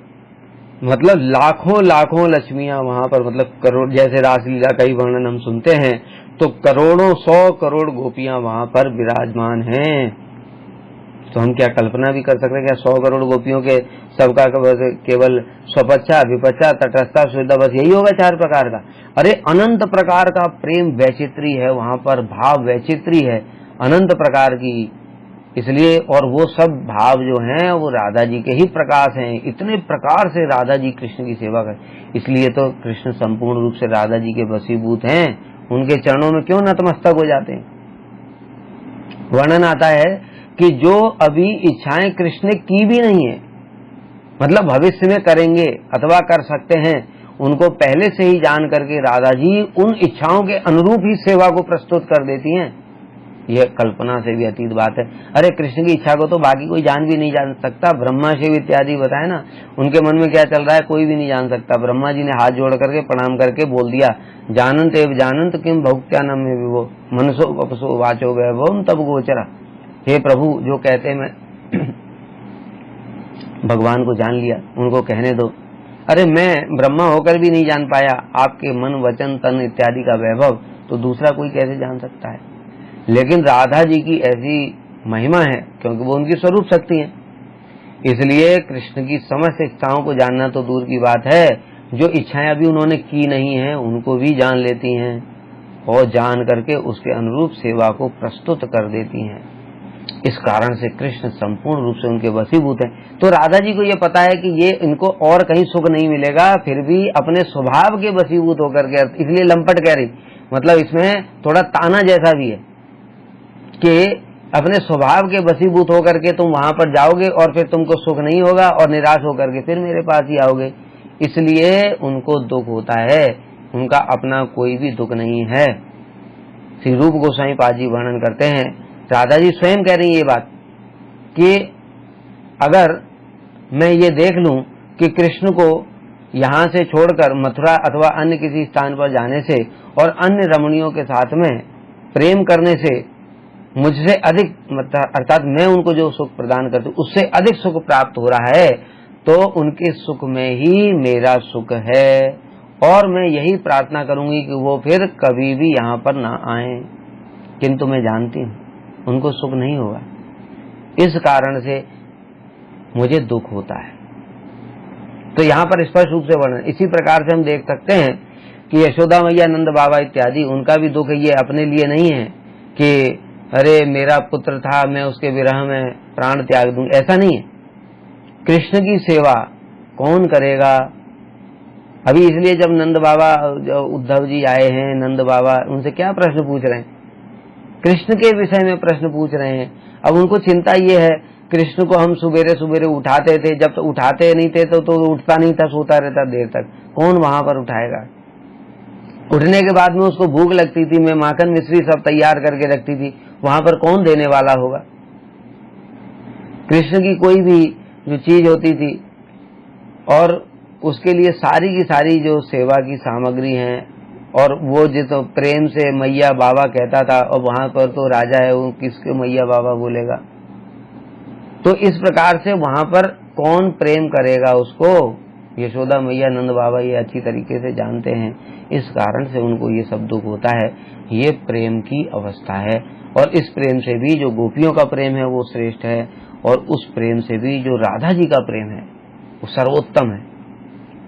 मतलब लाखों लाखों लक्ष्मियां वहां पर, मतलब करोड़, जैसे रासलीला का ही वर्णन हम सुनते हैं तो करोड़ों 100 करोड़ गोपियां वहां पर विराजमान हैं। तो हम क्या कल्पना भी कर सकते हैं क्या 100 करोड़ गोपियों के सबका केवल स्वपच्छा, विपच्छा, तटस्था, सुविधा, बस यही होगा 4 प्रकार का? अरे अनंत प्रकार का प्रेम वैचित्री है वहां पर, भाव वैचित्री है अनंत प्रकार की। इसलिए और वो सब भाव जो हैं वो राधा जी के ही प्रकाश हैं। इतने प्रकार से राधा जी कृष्ण की सेवा कर, इसलिए तो कृष्ण संपूर्ण रूप से राधा जी के वशीभूत हैं। उनके चरणों में क्यों नतमस्तक हो जाते हैं? वर्णन आता है कि जो अभी इच्छाएं कृष्ण ने की भी नहीं है, मतलब भविष्य में करेंगे अथवा कर सकते हैं, उनको पहले से ही जान करके राधा जी उन इच्छाओं के अनुरूप ही सेवा को प्रस्तुत कर देती हैं। यह कल्पना से भी अतीत बात है। अरे कृष्ण की इच्छा को तो बाकी कोई जान भी नहीं जान सकता। ब्रह्मा शिव इत्यादि बताए ना, उनके मन में क्या चल रहा है कोई भी नहीं जान सकता। ब्रह्मा जी ने हाथ जोड़ करके प्रणाम करके बोल दिया, जानंत एव जानंत किम भौक्त्यानम में विभो मनसो अपसो वाचो वैभवम तब गोचरा। हे प्रभु, जो कहते मैं भगवान को जान लिया, उनको कहने दो। अरे मैं ब्रह्मा होकर भी नहीं जान पाया आपके मन वचन तन इत्यादि का वैभव, तो दूसरा कोई कैसे जान सकता है? लेकिन राधा जी की ऐसी महिमा है क्योंकि वो उनकी स्वरूप शक्ति है, इसलिए कृष्ण की समस्त इच्छाओं को जानना तो दूर की बात है, जो इच्छाएं अभी उन्होंने की नहीं है उनको भी जान लेती हैं और जान करके उसके अनुरूप सेवा को प्रस्तुत कर देती हैं। इस कारण से कृष्ण संपूर्ण रूप से उनके वशीभूत हैं। तो राधा जी को ये पता है कि ये इनको और कहीं सुख नहीं मिलेगा, फिर भी अपने स्वभाव के वशीभूत होकर के, इसलिए लंपट कह रही, मतलब इसमें थोड़ा ताना जैसा भी है कि अपने स्वभाव के वशीभूत होकर के तुम वहां पर जाओगे और फिर तुमको सुख नहीं होगा और निराश होकर के फिर मेरे पास ही आओगे, इसलिए उनको दुख होता है। उनका अपना कोई भी दुख नहीं है। श्री रूप गोस्वामी पाद जी वर्णन करते हैं, राधा जी स्वयं कह रही है ये बात कि अगर मैं ये देख लूं कि कृष्ण को यहाँ से छोड़कर मथुरा अथवा अन्य किसी स्थान पर जाने से और अन्य रमणियों के साथ में प्रेम करने से मुझसे अधिक, अर्थात मैं उनको जो सुख प्रदान करती हूँ उससे अधिक सुख प्राप्त हो रहा है, तो उनके सुख में ही मेरा सुख है और मैं यही प्रार्थना करूंगी कि वो फिर कभी भी यहाँ पर ना आए। किंतु मैं जानती हूँ उनको सुख नहीं होगा, इस कारण से मुझे दुख होता है। तो यहाँ पर स्पष्ट रूप से वर्णन, इसी प्रकार से हम देख सकते हैं कि यशोदा मैया, नंद बाबा इत्यादि, उनका भी दुख ये अपने लिए नहीं है कि अरे मेरा पुत्र था मैं उसके विरह में प्राण त्याग दूं, ऐसा नहीं है। कृष्ण की सेवा कौन करेगा? अभी इसलिए जब नंद बाबा, उद्धव जी आए हैं, नंद बाबा उनसे क्या प्रश्न पूछ रहे हैं? कृष्ण के विषय में प्रश्न पूछ रहे हैं। अब उनको चिंता ये है, कृष्ण को हम सुबेरे सुबेरे उठाते थे, जब तो उठाते नहीं थे तो उठता नहीं था, सोता रहता देर तक, कौन वहां पर उठाएगा? उठने के बाद में उसको भूख लगती थी, मैं माखन मिश्री सब तैयार करके रखती थी, वहां पर कौन देने वाला होगा? कृष्ण की कोई भी जो चीज होती थी और उसके लिए सारी की सारी जो सेवा की सामग्री है, और वो जिस प्रेम से मैया बाबा कहता था, और वहां पर तो राजा है, वो किसके मैया बाबा बोलेगा? तो इस प्रकार से वहां पर कौन प्रेम करेगा उसको? यशोदा मैया, नंद बाबा ये अच्छी तरीके से जानते हैं, इस कारण से उनको ये सब दुख होता है। ये प्रेम की अवस्था है, और इस प्रेम से भी जो गोपियों का प्रेम है वो श्रेष्ठ है, और उस प्रेम से भी जो राधा जी का प्रेम है वो सर्वोत्तम है।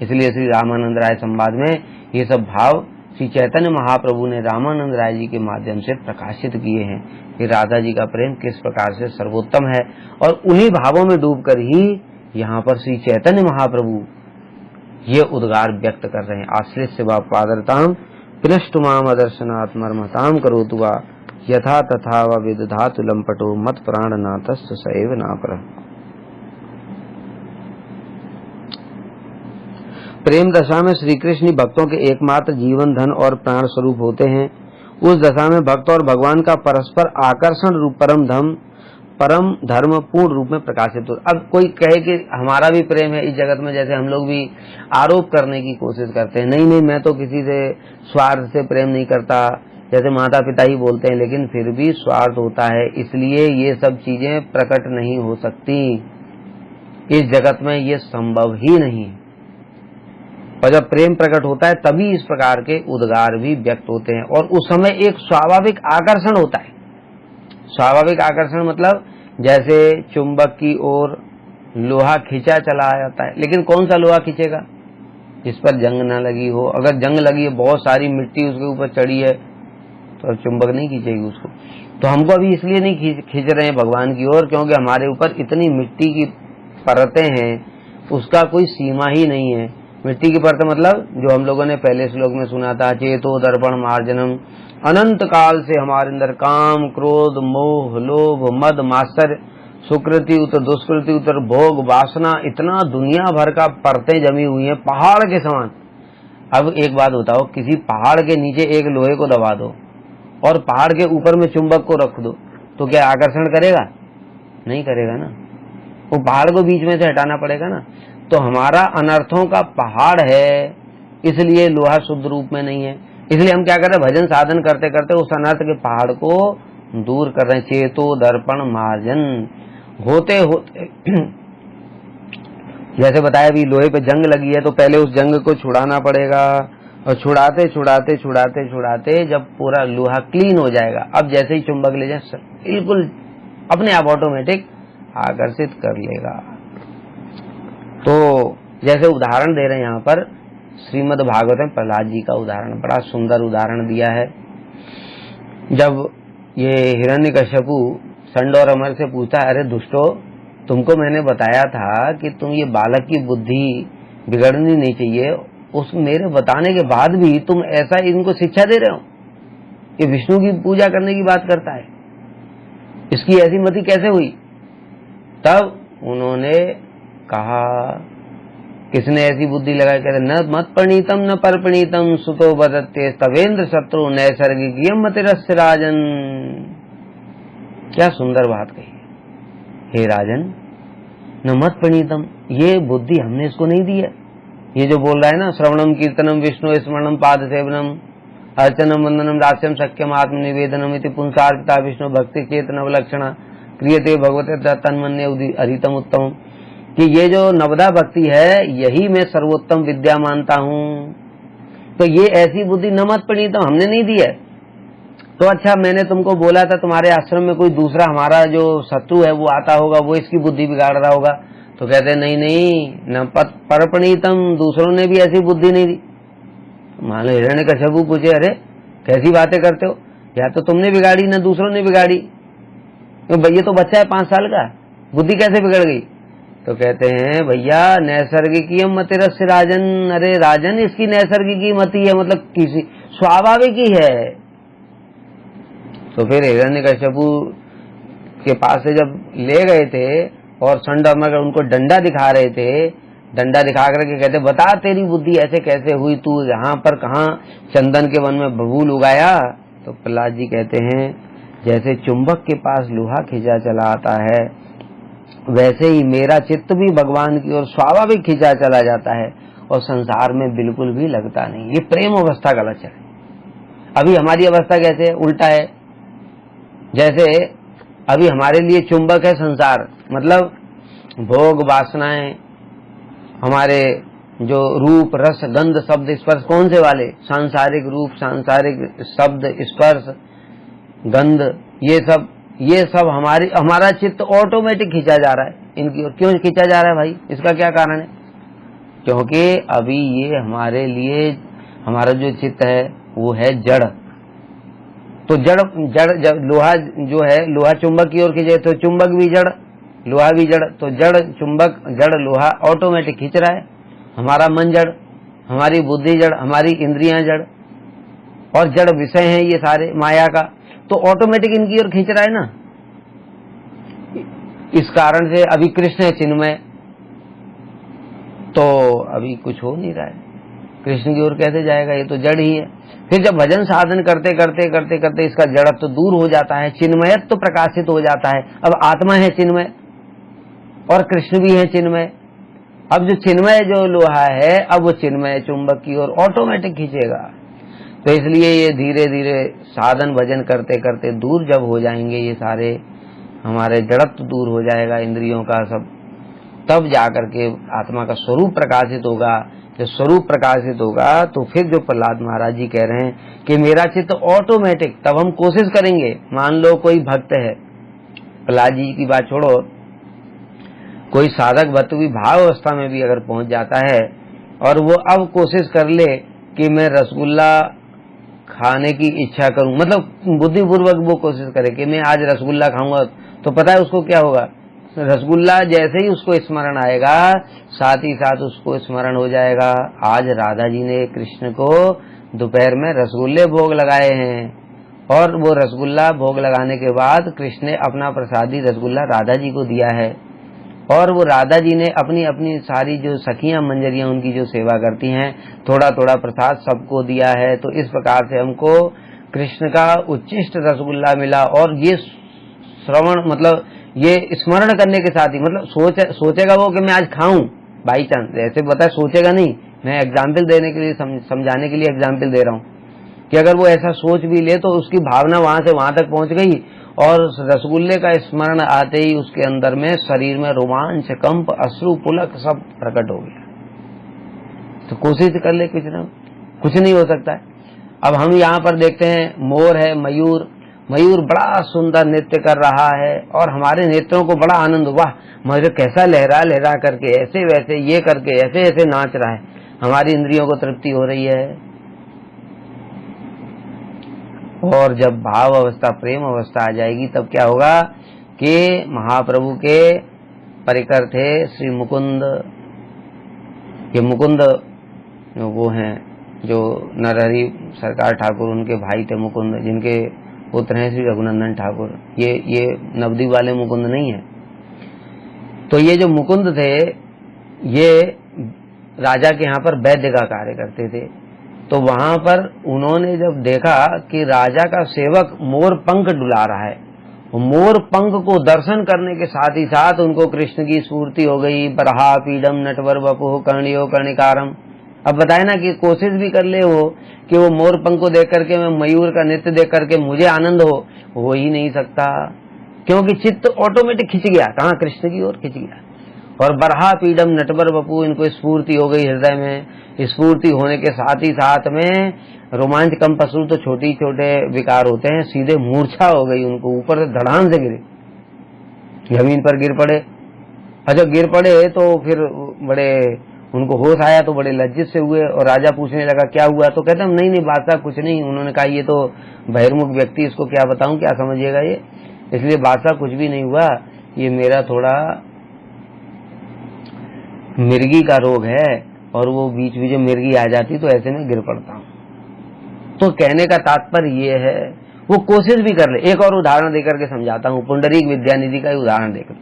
इसलिए श्री रामानंद राय संवाद में ये सब भाव श्री चैतन्य महाप्रभु ने रामानंद राय जी के माध्यम से प्रकाशित किए हैं कि राधा जी का प्रेम किस प्रकार से सर्वोत्तम है, और उन्हीं भावों में डूबकर ही यहाँ पर श्री चैतन्य महाप्रभु ये उद्गार व्यक्त कर रहे हैं। आश्रित सेवा पादरताम पिनष्टुमाम अदर्शनात् मर्मताम करोतु वा यथा तथा व विदधातु लंपटो मत प्राणनाथस् सैव नापर। प्रेम दशा में श्री कृष्ण भक्तों के एकमात्र जीवन, धन और प्राण स्वरूप होते हैं। उस दशा में भक्त और भगवान का परस्पर आकर्षण रूप परम धर्म पूर्ण रूप में प्रकाशित हो। अब कोई कहे कि हमारा भी प्रेम है इस जगत में, जैसे हम लोग भी आरोप करने की कोशिश करते हैं, नहीं मैं तो किसी से स्वार्थ से प्रेम नहीं करता, जैसे माता पिता ही बोलते हैं, लेकिन फिर भी स्वार्थ होता है, इसलिए ये सब चीजें प्रकट नहीं हो सकती। इस जगत में ये संभव ही नहीं। और जब प्रेम प्रकट होता है तभी इस प्रकार के उद्गार भी व्यक्त होते हैं, और उस समय एक स्वाभाविक आकर्षण होता है। स्वाभाविक आकर्षण मतलब जैसे चुंबक की ओर लोहा खींचा चला जाता है, लेकिन कौन सा लोहा खींचेगा? जिस पर जंग न लगी हो। अगर जंग लगी है, बहुत सारी मिट्टी उसके ऊपर चढ़ी है, तो चुंबक नहीं खींचेगी उसको। तो हमको अभी इसलिए नहीं खींच रहे हैं भगवान की ओर, क्योंकि हमारे ऊपर इतनी मिट्टी की परतें हैं, उसका कोई सीमा ही नहीं है। मिट्टी की परत मतलब जो हम लोगों ने पहले श्लोक में सुना था, चेतो दर्पण मार्जनम, अनंत काल से हमारे अंदर काम, क्रोध, मोह, लोभ, मद, मात्सर्य, सुकृति उतर, दुष्कृति उतर, भोग, वासना, इतना दुनिया भर का परतें जमी हुई हैं पहाड़ के समान। अब एक बात बताओ, किसी पहाड़ के नीचे एक लोहे को दबा दो और पहाड़ के ऊपर में चुंबक को रख दो, तो क्या आकर्षण करेगा? नहीं करेगा ना, वो पहाड़ को बीच में से हटाना पड़ेगा ना। तो हमारा अनर्थों का पहाड़ है, इसलिए लोहा शुद्ध रूप में नहीं है। इसलिए हम क्या कर रहे हैं, भजन साधन करते करते उस अनर्थ के पहाड़ को दूर कर रहे हैं। चेतो दर्पण मार्जन होते होते जैसे बताया, अभी लोहे पे जंग लगी है तो पहले उस जंग को छुड़ाना पड़ेगा, और छुड़ाते छुड़ाते छुड़ाते छुड़ाते जब पूरा लोहा क्लीन हो जाएगा, अब जैसे ही चुंबक ले जाए बिल्कुल अपने आप ऑटोमेटिक आकर्षित कर लेगा। तो जैसे उदाहरण दे रहे हैं यहाँ पर श्रीमद् भागवत में प्रहलाद जी का उदाहरण, बड़ा सुंदर उदाहरण दिया है। जब ये हिरण्यकश्यपु संड और अमर से पूछा, अरे दुष्टो, तुमको मैंने बताया था कि तुम ये बालक की बुद्धि बिगड़नी नहीं चाहिए, उस मेरे बताने के बाद भी तुम ऐसा इनको शिक्षा दे रहे हो। ये विष्णु की पूजा करने की बात करता है, इसकी ऐसी मति कैसे हुई? तब उन्होंने कहा, किसने ऐसी बुद्धि लगाई? कहते न मत प्रणीतम न पर प्रणीतम सुतो बदत्ते तवेन्द्र शत्रु नैसर्गिक मतिरस्य राजन। क्या सुंदर बात कही है। हे राजन, न मत प्रणीतम, ये बुद्धि हमने इसको नहीं दी है। ये जो बोल रहा है ना, श्रवणम कीर्तनम विष्णु स्मरणम पाद सेवनम अर्चनम वंदनम दास्यम सख्यम आत्मनिवेदनम इति पुंसार्पिता विष्णु भक्ति चेतन अवलक्षणा क्रियते भगवते तन्मन्ये हरितम उत्तम, कि ये जो नवदा भक्ति है यही मैं सर्वोत्तम विद्या मानता हूँ। तो ये ऐसी बुद्धि न मत प्रणीतम हमने नहीं दी है। तो अच्छा, मैंने तुमको बोला था तुम्हारे आश्रम में कोई दूसरा हमारा जो शत्रु है वो आता होगा, वो इसकी बुद्धि बिगाड़ रहा होगा। तो कहते नहीं नहीं, न पर प्रणीतम, दूसरों ने भी ऐसी बुद्धि नहीं दी। मान लो हिरण्यकश्यपु पूछे, अरे कैसी बातें करते हो, या तो तुमने बिगाड़ी न दूसरों ने बिगाड़ी, तो ये तो बच्चा है 5 साल का, बुद्धि कैसे बिगड़ गई? तो कहते हैं भैया नैसर्गिक मतिरस्य राजन, अरे राजन इसकी नैसर्गिक मति है, मतलब किसी स्वाभाविक ही है। तो फिर हिरण्यकश्यपु के पास से जब ले गए थे और संड अमर उनको डंडा दिखा रहे थे, डंडा दिखा करके कहते बता तेरी बुद्धि ऐसे कैसे हुई, तू यहाँ पर कहाँ चंदन के वन में बबूल उगाया? तो प्रहलाद जी कहते हैं जैसे चुंबक के पास लोहा खींचा चला आता है, वैसे ही मेरा चित्त भी भगवान की ओर स्वाभाविक खींचा चला जाता है और संसार में बिल्कुल भी लगता नहीं। ये प्रेम अवस्था का लक्षण है। अभी हमारी अवस्था कैसे है? उल्टा है। जैसे अभी हमारे लिए चुंबक है संसार, मतलब भोग वासनाएं, हमारे जो रूप रस गंध शब्द स्पर्श, कौन से वाले? सांसारिक रूप, सांसारिक शब्द स्पर्श गंध, ये सब हमारा चित्त ऑटोमेटिक खींचा जा रहा है इनकी ओर। क्यों खींचा जा रहा है भाई? इसका क्या कारण है? क्योंकि अभी ये हमारे लिए, हमारा जो चित्त है वो है जड़। तो जड़ जब लोहा जो है, लोहा चुंबक की ओर खींचे तो चुंबक भी जड़, लोहा भी जड़। तो जड़ चुंबक, जड़ लोहा ऑटोमेटिक खींच रहा है। हमारा मन जड़, हमारी बुद्धि जड़, हमारी इंद्रियां जड़, और जड़ विषय हैं ये सारे माया का, तो ऑटोमेटिक इनकी ओर खींच रहा है ना। इस कारण से अभी कृष्ण है चिन्मय, तो अभी कुछ हो नहीं रहा है, कृष्ण की ओर कैसे जाएगा? ये तो जड़ ही है। फिर जब भजन साधन करते करते करते करते इसका जड़त्व तो दूर हो जाता है, चिन्मयत्व तो प्रकाशित हो जाता है। अब आत्मा है चिन्मय और कृष्ण भी है चिन्मय। अब जो चिन्मय जो लोहा है, अब वो चिन्मय चुंबक की ओर ऑटोमेटिक खींचेगा। तो इसलिए ये धीरे धीरे साधन भजन करते करते दूर जब हो जाएंगे ये सारे, हमारे जड़त्व दूर हो जाएगा इंद्रियों का सब, तब जाकर के आत्मा का स्वरूप प्रकाशित होगा। जब स्वरूप प्रकाशित होगा तो फिर जो प्रहलाद महाराज जी कह रहे हैं कि मेरा चित्त ऑटोमेटिक, तब हम कोशिश करेंगे। मान लो कोई भक्त है, प्रहलाद जी की बात छोड़ो, कोई साधक भक्त भी भाव अवस्था में भी अगर पहुंच जाता है और वो अब कोशिश कर ले कि मैं रसगुल्ला खाने की इच्छा करूं, मतलब बुद्धिपूर्वक वो कोशिश करे कि मैं आज रसगुल्ला खाऊंगा, तो पता है उसको क्या होगा? रसगुल्ला जैसे ही उसको स्मरण आएगा, साथ ही साथ उसको स्मरण हो जाएगा आज राधा जी ने कृष्ण को दोपहर में रसगुल्ले भोग लगाए हैं, और वो रसगुल्ला भोग लगाने के बाद कृष्ण ने अपना प्रसादी रसगुल्ला राधा जी को दिया है, और वो राधा जी ने अपनी अपनी सारी जो सखियां मंजरियां उनकी जो सेवा करती हैं, थोड़ा थोड़ा प्रसाद सबको दिया है। तो इस प्रकार से हमको कृष्ण का उच्चिष्ट रसगुल्ला मिला। और ये श्रवण, मतलब ये स्मरण करने के साथ ही, मतलब सोचेगा वो कि मैं आज खाऊं, बाई चांस, ऐसे बताए सोचेगा नहीं। मैं एग्जाम्पल देने के लिए, समझाने के लिए एग्जाम्पल दे रहा हूँ कि अगर वो ऐसा सोच भी ले तो उसकी भावना वहां से वहां तक पहुंच गई, और रसगुल्ले का स्मरण आते ही उसके अंदर में शरीर में रोमांच, कंप, अश्रु, पुलक सब प्रकट हो गया। तो कोशिश कर ले, कुछ नहीं हो सकता है। अब हम यहाँ पर देखते हैं मोर है, मयूर, मयूर बड़ा सुंदर नृत्य कर रहा है और हमारे नेत्रों को बड़ा आनंद, वाह मयूर कैसा लहरा लहरा करके ऐसे वैसे ये करके ऐसे ऐसे नाच रहा है, हमारी इंद्रियों को तृप्ति हो रही है। और जब भाव अवस्था, प्रेम अवस्था आ जाएगी तब क्या होगा कि महाप्रभु के परिकर थे श्री मुकुंद, ये मुकुंद वो हैं जो नरहरि सरकार ठाकुर, उनके भाई थे मुकुंद, जिनके पुत्र हैं श्री रघुनंदन ठाकुर। ये नवद्वीप वाले मुकुंद नहीं है। तो ये जो मुकुंद थे ये राजा के यहाँ पर वैद्य का कार्य करते थे। तो वहां पर उन्होंने जब देखा कि राजा का सेवक मोर पंख डुला रहा है, मोर पंख को दर्शन करने के साथ ही साथ उनको कृष्ण की स्फूर्ति हो गई। बरहा पीडम नटवर वपुः कर्णियो कर्णिकारम। अब बताए ना कि कोशिश भी कर ले वो कि वो मोर पंख को देख करके, मैं मयूर का नृत्य देख करके मुझे आनंद हो ही नहीं सकता, क्योंकि चित्त ऑटोमेटिक खिंच गया, कहाँ कृष्ण की ओर खिंच गया। और बरहा पीडम नटवर वपु, इनको स्फूर्ति हो गई हृदय में। स्फूर्ति होने के साथ ही साथ में रोमांच कम पशु तो छोटे छोटे विकार होते हैं, सीधे मूर्छा हो गई उनको, ऊपर से धड़ाम से गिरे, जमीन पर गिर पड़े। अच्छा गिर पड़े तो फिर बड़े उनको होश आया तो बड़े लज्जित से हुए और राजा पूछने लगा क्या हुआ, तो कहते हैं नहीं बादशाह कुछ नहीं। उन्होंने कहा ये तो बहिर्मुख व्यक्ति, इसको क्या बताऊं, क्या समझिएगा ये, इसलिए बादशाह कुछ भी नहीं हुआ, ये मेरा थोड़ा मिर्गी का रोग है और वो बीच बीच में मिर्गी आ जाती तो ऐसे में गिर पड़ता हूं। तो कहने का तात्पर्य ये है, वो कोशिश भी कर ले। एक और उदाहरण देकर के समझाता हूं, पुंडरीक विद्यानिधि का उदाहरण देकर।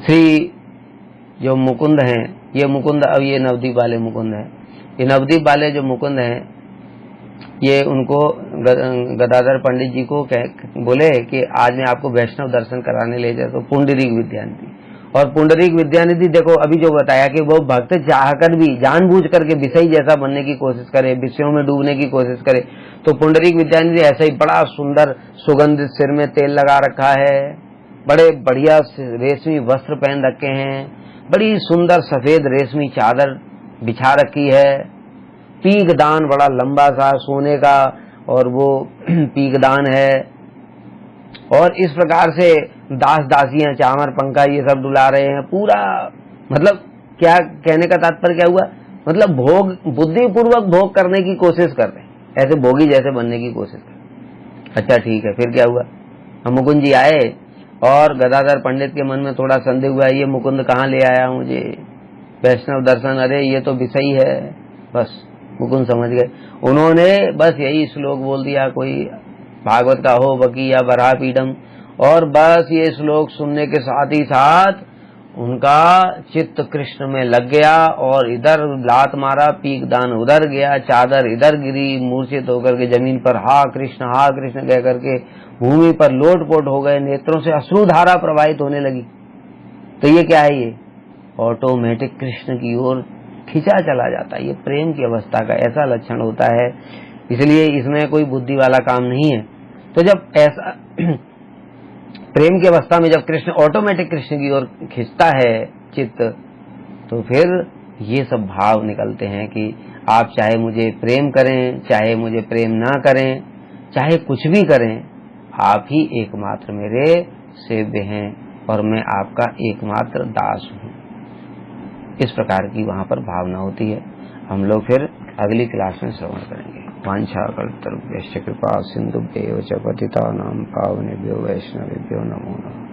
श्री जो मुकुंद हैं, ये मुकुंद, अब ये नवद्वीप वाले मुकुंद हैं, ये नवद्वीप वाले जो मुकुंद हैं ये उनको गदाधर पंडित जी को बोले कि आज मैं आपको वैष्णव दर्शन कराने ले जाता हूं, पुंडरीक विद्यानिधि। और पुंडरीक विद्यानिधि देखो अभी जो बताया कि वो भक्त चाहकर भी जानबूझ करके विषय जैसा बनने की कोशिश करे, विषयों में डूबने की कोशिश करे। तो पुंडरीक विद्यानिधि ऐसा ही बड़ा सुंदर सुगंधित सिर में तेल लगा रखा है, बड़े बढ़िया रेशमी वस्त्र पहन रखे हैं, बड़ी सुंदर सफेद रेशमी चादर बिछा रखी है, पीकदान बड़ा लंबा सा सोने का और वो पीकदान है। और इस प्रकार से दास दासियां चामर पंखा ये सब डुला रहे हैं पूरा। मतलब क्या कहने का तात्पर्य क्या हुआ, मतलब भोग, बुद्धिपूर्वक भोग करने की कोशिश कर रहे हैं, ऐसे भोगी जैसे बनने की कोशिश कर रहे। अच्छा ठीक है, फिर क्या हुआ, हम मुकुंद जी आए और गदाधर पंडित के मन में थोड़ा संदेह हुआ, ये मुकुंद कहाँ ले आया मुझे, वैष्णव दर्शन, अरे ये तो विषयी है। बस मुकुंद समझ गए, उन्होंने बस यही श्लोक बोल दिया, कोई भागवत का हो बकी या बरहा पीडम, और बस ये श्लोक सुनने के साथ ही साथ उनका चित्त कृष्ण में लग गया और इधर लात मारा, पीकदान उधर गया, चादर इधर गिरी, मूर्छित होकर के जमीन पर हा कृष्ण कह करके भूमि पर लोटपोट हो गए, नेत्रों से अश्रुधारा प्रवाहित होने लगी। तो ये क्या है, ये ऑटोमेटिक कृष्ण की ओर खिंचा चला जाता है। ये प्रेम की अवस्था का ऐसा लक्षण होता है, इसलिए इसमें कोई बुद्धि वाला काम नहीं है। तो जब ऐसा प्रेम की अवस्था में जब कृष्ण ऑटोमेटिक कृष्ण की ओर खिंचता है चित्त, तो फिर ये सब भाव निकलते हैं कि आप चाहे मुझे प्रेम करें, चाहे मुझे प्रेम ना करें, चाहे कुछ भी करें, आप ही एकमात्र मेरे सेव्य हैं और मैं आपका एकमात्र दास हूँ। इस प्रकार की वहां पर भावना होती है। हम लोग फिर अगली क्लास में श्रवण करेंगे। वांछाकल्पतरुभ्यश्च कृपा सिन्धुभ्यैव च पतितानां पावनेभ्यो वैष्णवेभ्यो नमो नमः।